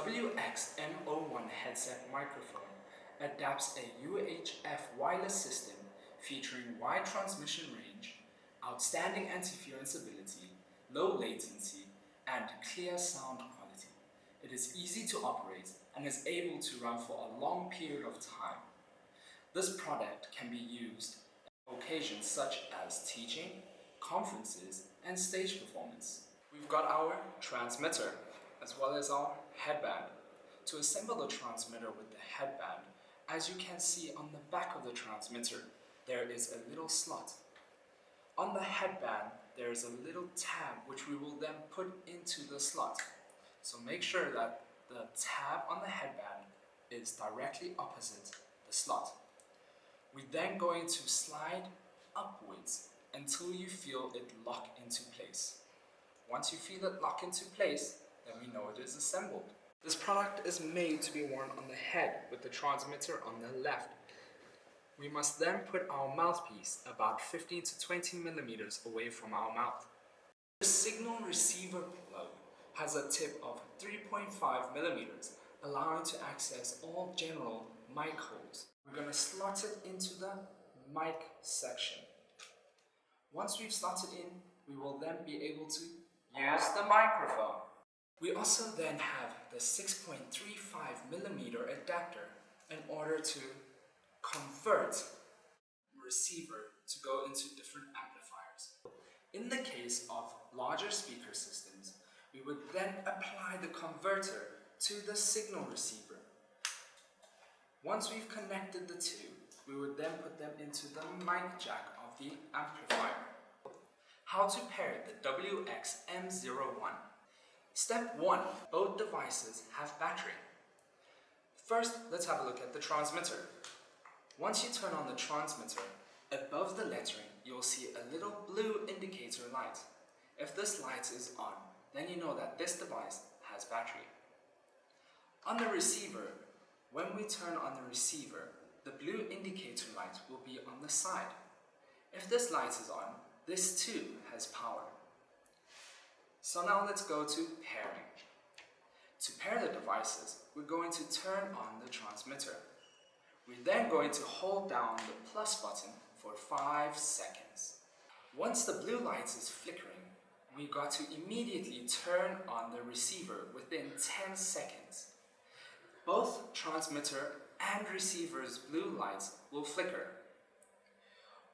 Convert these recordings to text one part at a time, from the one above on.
WXM01 headset microphone adapts a UHF wireless system featuring wide transmission range, outstanding anti-interference ability, low latency, and clear sound quality. It is easy to operate and is able to run for a long period of time. This product can be used on occasions such as teaching, conferences, and stage performance. We've got our transmitter as well as our headband. To assemble the transmitter with the headband, as you can see on the back of the transmitter, there is a little slot. On the headband, there is a little tab which we will then put into the slot. So make sure that the tab on the headband is directly opposite the slot. We're then going to slide upwards until you feel it lock into place. Once you feel it lock into place, then we know it is assembled. This product is made to be worn on the head with the transmitter on the left. We must then put our mouthpiece about 15 to 20 millimeters away from our mouth. The signal receiver plug has a tip of 3.5 millimeters, allowing to access all general mic holes. We're going to slot it into the mic section. Once we've slotted in, we will then be able to use the microphone. We also then have the 6.35 millimeter adapter in order to convert the receiver to go into different amplifiers. In the case of larger speaker systems, we would then apply the converter to the signal receiver. Once we've connected the two, we would then put them into the mic jack of the amplifier. How to pair the WXM01. Step 1. Both devices have battery. First, let's have a look at the transmitter. Once you turn on the transmitter, above the lettering, you'll see a little blue indicator light. If this light is on, then you know that this device has battery. On the receiver, when we turn on the receiver, the blue indicator light will be on the side. If this light is on, this too has power. So now let's go to pairing. To pair the devices, we're going to turn on the transmitter. We're then going to hold down the plus button for 5 seconds. Once the blue light is flickering, we've got to immediately turn on the receiver within 10 seconds. Both transmitter and receiver's blue lights will flicker.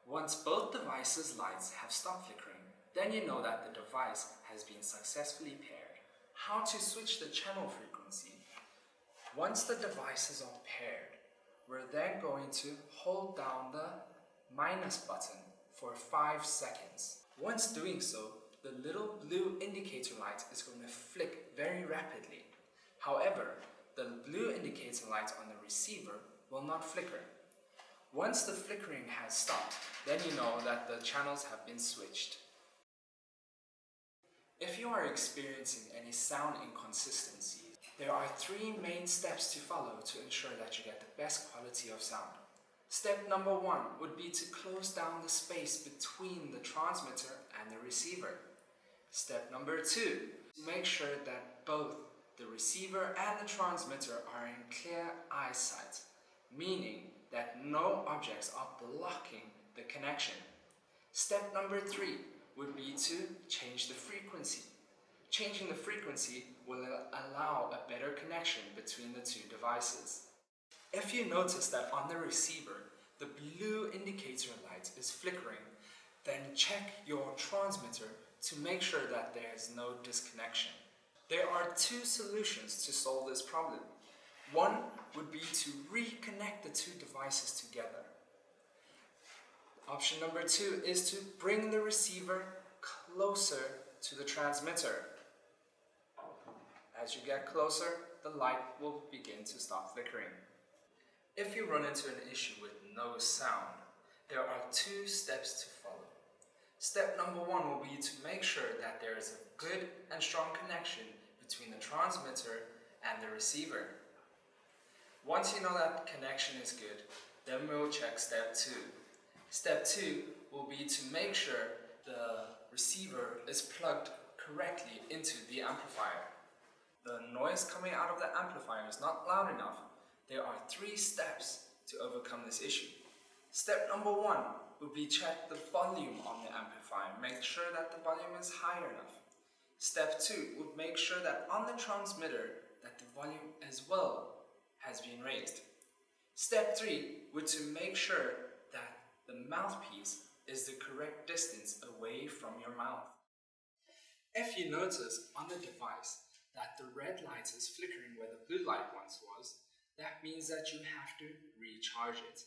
Once both devices' lights have stopped flickering, then you know that the device has been successfully paired. How to switch the channel frequency? Once the devices are paired, we're then going to hold down the minus button for 5 seconds. Once doing so, the little blue indicator light is going to flick very rapidly. However, the blue indicator light on the receiver will not flicker. Once the flickering has stopped, then you know that the channels have been switched. If you are experiencing any sound inconsistencies, there are 3 main steps to follow to ensure that you get the best quality of sound. Step number 1 would be to close down the space between the transmitter and the receiver. Step number 2, make sure that both the receiver and the transmitter are in clear eyesight, meaning that no objects are blocking the connection. Step number 3 would be to change the frequency. Changing the frequency will allow a better connection between the two devices. If you notice that on the receiver, the blue indicator light is flickering, then check your transmitter to make sure that there is no disconnection. There are 2 solutions to solve this problem. One would be to reconnect the 2 devices together. Option number 2 is to bring the receiver closer to the transmitter. As you get closer, the light will begin to stop flickering. If you run into an issue with no sound, there are 2 steps to follow. Step number 1 will be to make sure that there is a good and strong connection between the transmitter and the receiver. Once you know that the connection is good, then we'll check step 2. Step 2 will be to make sure the receiver is plugged correctly into the amplifier. the noise coming out of the amplifier is not loud enough, there are 3 steps to overcome this issue. Step number 1 would be check the volume on the amplifier. Make sure that the volume is high enough. Step 2 would make sure that on the transmitter that the volume as well has been raised. Step 3 would to make sure that the mouthpiece is the correct distance away from your mouth. If you notice on the device that the red light is flickering where the blue light once was, that means that you have to recharge it.